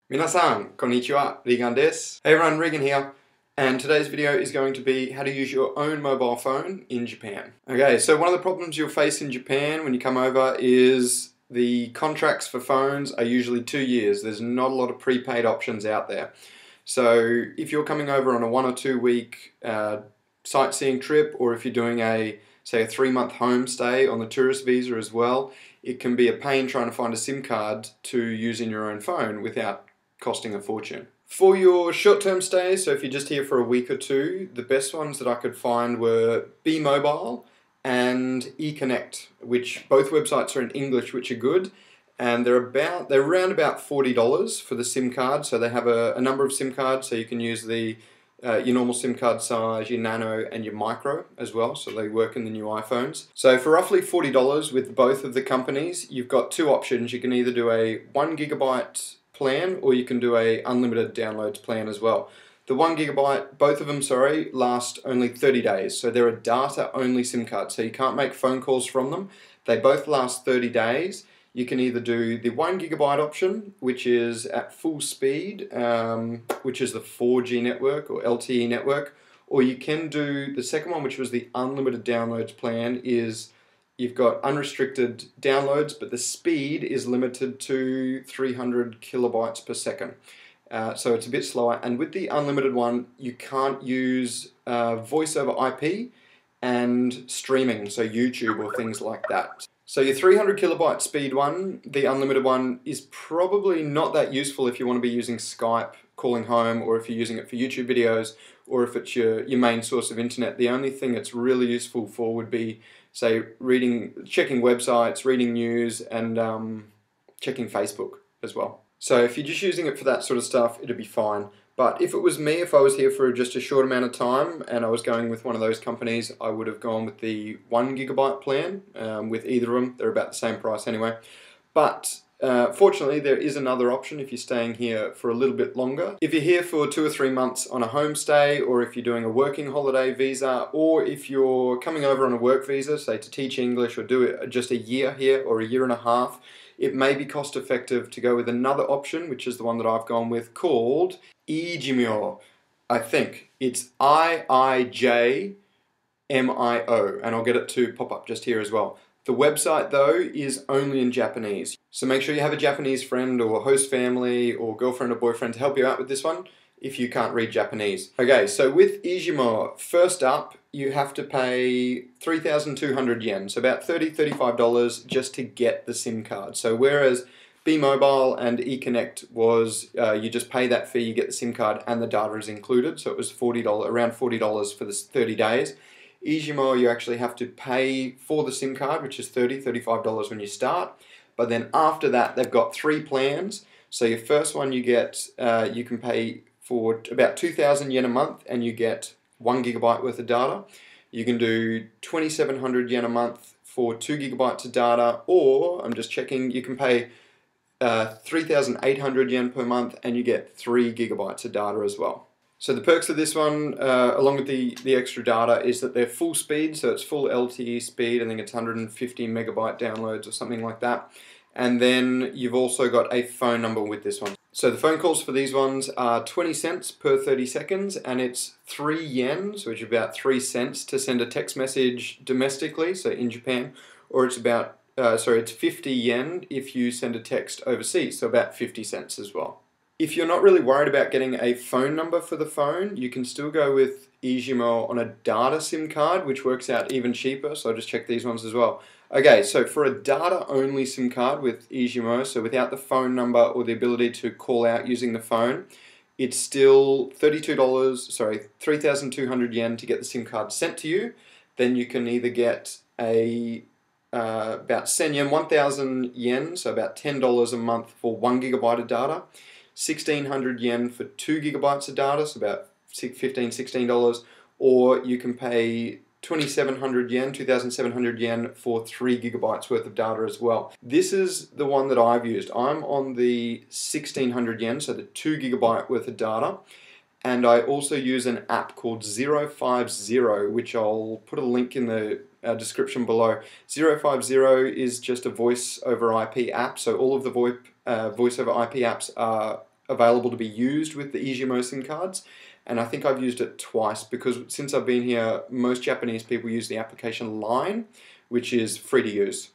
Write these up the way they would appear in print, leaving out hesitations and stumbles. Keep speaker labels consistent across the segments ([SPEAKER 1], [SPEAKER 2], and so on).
[SPEAKER 1] Minasan, konnichiwa, Regan desu. Hey everyone, Regan here, and today's video is going to be how to use your own mobile phone in Japan. Okay, so one of the problems you'll face in Japan when you come over is the contracts for phones are usually 2 years. There's not a lot of prepaid options out there. So if you're coming over on a 1 or 2 week sightseeing trip, or if you're doing say a 3-month homestay on the tourist visa as well, it can be a pain trying to find a SIM card to use in your own phone without costing a fortune. For your short-term stays, so if you're just here for a week or two, the best ones that I could find were B-Mobile and eConnect, which both websites are in English, which are good, and they're around about $40 for the SIM card. So they have a number of SIM cards, so you can use your normal SIM card size, your nano, and your micro as well, so they work in the new iPhones. So for roughly $40 with both of the companies, you've got two options. You can either do a 1 gigabyte plan, or you can do a unlimited downloads plan as well. The 1 gigabyte, both of them, last only 30 days. So they're a data-only SIM card, so you can't make phone calls from them. They both last 30 days. You can either do the 1 gigabyte option, which is at full speed, which is the 4G network or LTE network, or you can do the second one, which was the unlimited downloads plan. You've got unrestricted downloads, but the speed is limited to 300 kilobytes per second. So it's a bit slower. And with the unlimited one, you can't use voice over IP and streaming, so YouTube or things like that. So your 300 kilobyte speed one, the unlimited one, is probably not that useful if you want to be using Skype, calling home, or if you're using it for YouTube videos, or if it's your main source of internet. The only thing it's really useful for would be, say, checking websites, reading news, and checking Facebook as well. So if you're just using it for that sort of stuff, it'd be fine. But if it was me, if I was here for just a short amount of time and I was going with one of those companies, I would have gone with the 1 gigabyte plan with either of them. They're about the same price anyway. But fortunately, there is another option if you're staying here for a little bit longer. If you're here for 2 or 3 months on a homestay, or if you're doing a working holiday visa, or if you're coming over on a work visa, say to teach English or do it just a year here or a year and a half, it may be cost effective to go with another option, which is the one that I've gone with, called Iijimyo. I think it's IIJMIO, and I'll get it to pop up just here as well. The website though is only in Japanese, so make sure you have a Japanese friend or host family or girlfriend or boyfriend to help you out with this one if you can't read Japanese. Okay, so with Iijimyo, first up, you have to pay 3,200 yen, so about $35 just to get the SIM card. So whereas B-Mobile and eConnect was you just pay that fee, you get the SIM card, and the data is included, so it was around $40 for the 30 days. Iijimyo, you actually have to pay for the SIM card, which is $35 when you start, but then after that they've got 3 plans. So your first one you can pay for about 2,000 yen a month and you get 1 gigabyte worth of data. You can do 2,700 yen a month for 2 gigabytes of data, or I'm just checking, you can pay 3,800 yen per month and you get 3 gigabytes of data as well. So the perks of this one, along with the extra data, is that they're full speed, so it's full LTE speed. I think it's 150 megabyte downloads or something like that. And then you've also got a phone number with this one. So the phone calls for these ones are 20 cents per 30 seconds, and it's 3 yen, so which is about 3 cents to send a text message domestically, so in Japan, or it's about it's 50 yen if you send a text overseas, so about 50 cents as well. If you're not really worried about getting a phone number for the phone, you can still go with Iijimyo on a data SIM card, which works out even cheaper, so I'll just check these ones as well. Okay, so for a data-only SIM card with Iijimyo, so without the phone number or the ability to call out using the phone, it's still $3,200 yen to get the SIM card sent to you. Then you can either get about 1,000 yen, so about $10 a month for 1 gigabyte of data, 1,600 yen for 2 gigabytes of data, so about $16, or you can pay 2,700 yen for 3 gigabytes worth of data as well. This is the one that I've used. I'm on the 1,600 yen, so the 2 gigabyte worth of data, and I also use an app called 050, which I'll put a link in the description below. 050 is just a voice over IP app, so all of the voice over IP apps are available to be used with the Easymo SIM cards. And I think I've used it twice because since I've been here, most Japanese people use the application Line, which is free to use.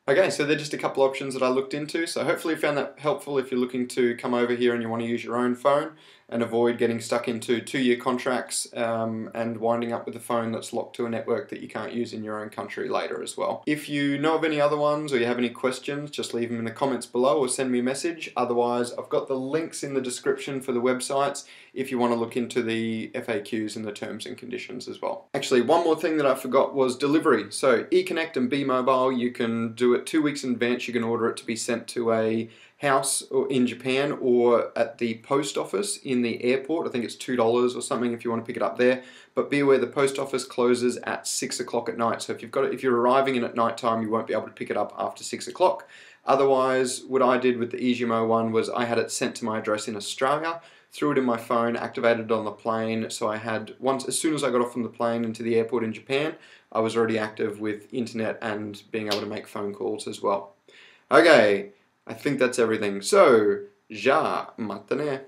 [SPEAKER 1] Okay, so they're just a couple options that I looked into. So hopefully you found that helpful if you're looking to come over here and you want to use your own phone and avoid getting stuck into 2-year contracts and winding up with a phone that's locked to a network that you can't use in your own country later as well. If you know of any other ones or you have any questions, just leave them in the comments below or send me a message. Otherwise, I've got the links in the description for the websites if you want to look into the FAQs and the terms and conditions as well. Actually, one more thing that I forgot was delivery. So eConnect and B-Mobile, you can do it 2 weeks in advance. You can order it to be sent to a house or in Japan or at the post office in the airport. I think it's $2 or something if you want to pick it up there. But be aware the post office closes at 6 o'clock at night. So if you're arriving in at night time, you won't be able to pick it up after 6 o'clock. Otherwise, what I did with the Easymo one was I had it sent to my address in Australia, threw it in my phone, activated it on the plane. So I had as soon as I got off from the plane into the airport in Japan, I was already active with internet and being able to make phone calls as well. Okay, I think that's everything. So, ja, mata ne.